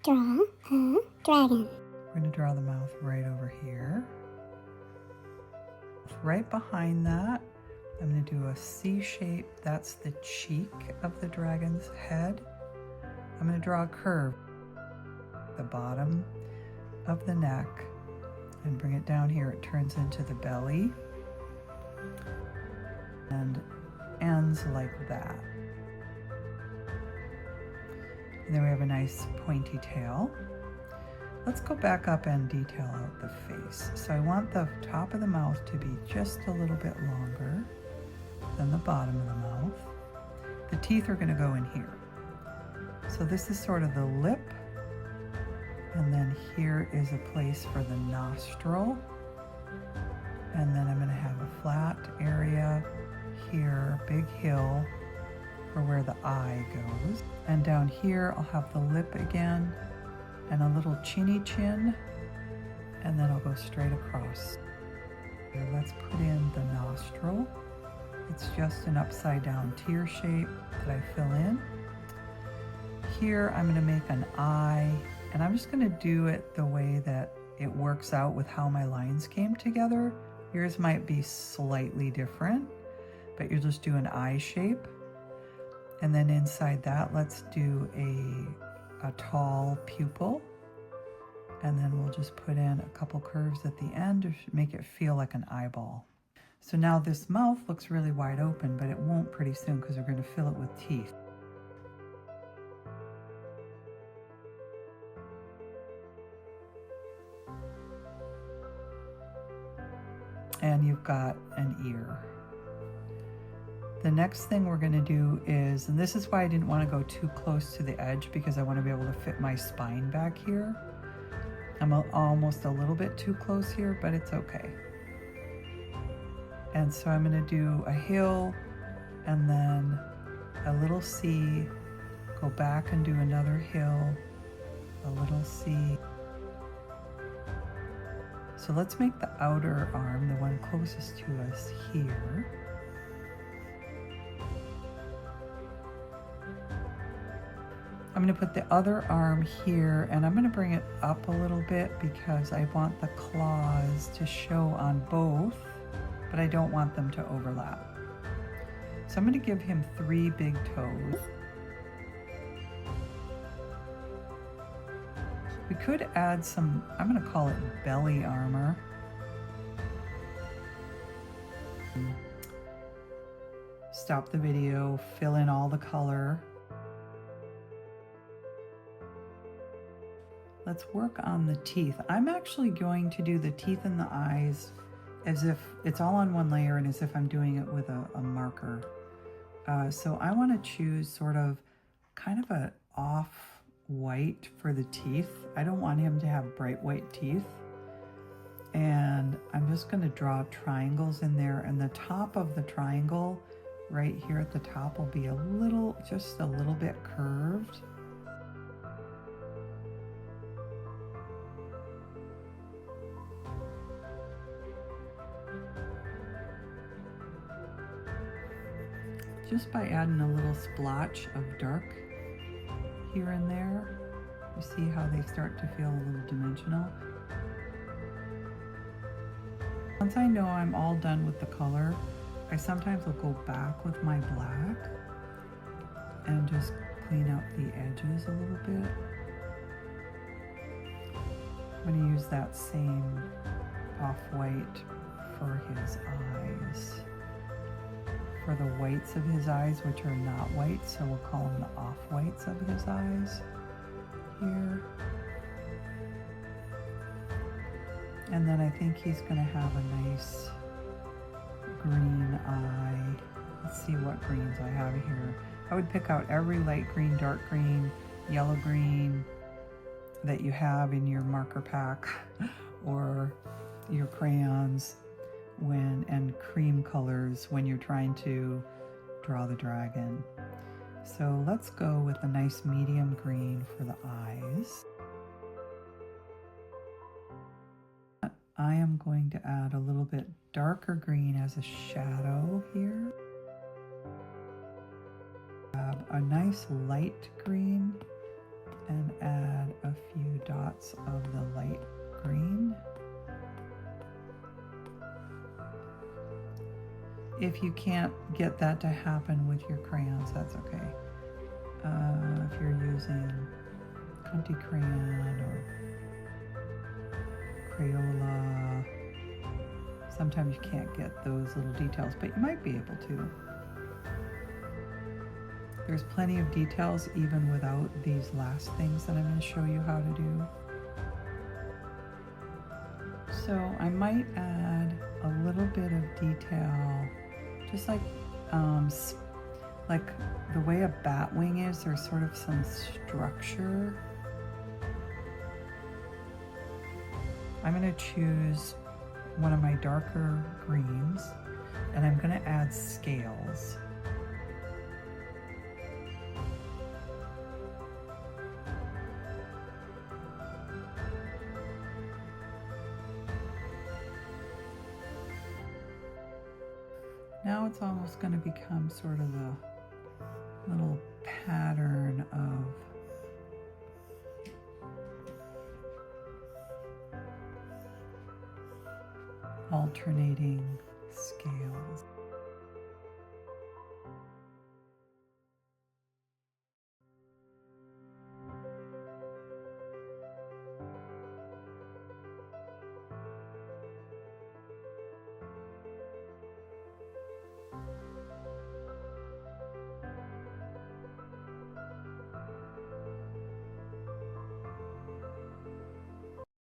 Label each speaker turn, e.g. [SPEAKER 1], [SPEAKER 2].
[SPEAKER 1] Draw a dragon.
[SPEAKER 2] We're going to draw the mouth right over here. Right behind that, I'm going to do a C shape. That's the cheek of the dragon's head. I'm going to draw a curve at the bottom of the neck and bring it down here. It turns into the belly and ends like that. And then we have a nice pointy tail. Let's go back up and detail out the face. So I want the top of the mouth to be just a little bit longer than the bottom of the mouth. The teeth are going to go in here. So this is sort of the lip, and then here is a place for the nostril. And then I'm going to have a flat area here, big hill for where the eye goes. And down here I'll have the lip again, and a little chinny chin, and then I'll go straight across. Here, let's put in the nostril. It's just an upside down tear shape that I fill in. Here I'm gonna make an eye, and I'm just gonna do it the way that it works out with how my lines came together. Yours might be slightly different, but you'll just do an eye shape. And then inside that, let's do a tall pupil, and then we'll just put in a couple curves at the end to make it feel like an eyeball. So now this mouth looks really wide open, but it won't pretty soon because we're going to fill it with teeth. And you've got an ear. The next thing we're going to do is, and this is why I didn't want to go too close to the edge, because I want to be able to fit my spine back here. I'm almost a little bit too close here, but it's okay. And so I'm going to do a hill and then a little C, go back and do another hill, a little C. So let's make the outer arm, the one closest to us, here. I'm going to put the other arm here, and I'm going to bring it up a little bit because I want the claws to show on both, but I don't want them to overlap. So I'm going to give him 3 big toes. We could add some, I'm going to call it belly armor. Stop the video, fill in all the color. Let's work on the teeth. I'm actually going to do the teeth and the eyes as if it's all on one layer and as if I'm doing it with a marker. So I want to choose sort of kind of a off white for the teeth. I don't want him to have bright white teeth. And I'm just going to draw triangles in there, and the top of the triangle right here at the top will be a little, just a little bit curved. Just by adding a little splotch of dark here and there, you see how they start to feel a little dimensional. Once I know I'm all done with the color, I sometimes will go back with my black and just clean up the edges a little bit. I'm going to use that same off-white for his eyes. For the whites of his eyes, which are not white, so we'll call them the off-whites of his eyes here. And then I think he's going to have a nice green eye. Let's see what greens I have here. I would pick out every light green, dark green, yellow green that you have in your marker pack or your crayons and cream colors when you're trying to draw the dragon. So let's go with a nice medium green for the eyes. I am going to add a little bit darker green as a shadow here. Grab a nice light green and add a spots of the light green. If you can't get that to happen with your crayons, that's okay. If you're using Conti Crayon or Crayola, sometimes you can't get those little details, but you might be able to. There's plenty of details even without these last things that I'm going to show you how to do. So I might add a little bit of detail, just like the way a bat wing is, there's sort of some structure. I'm going to choose one of my darker greens and I'm going to add scales. Now it's almost going to become sort of a little pattern of alternating scales.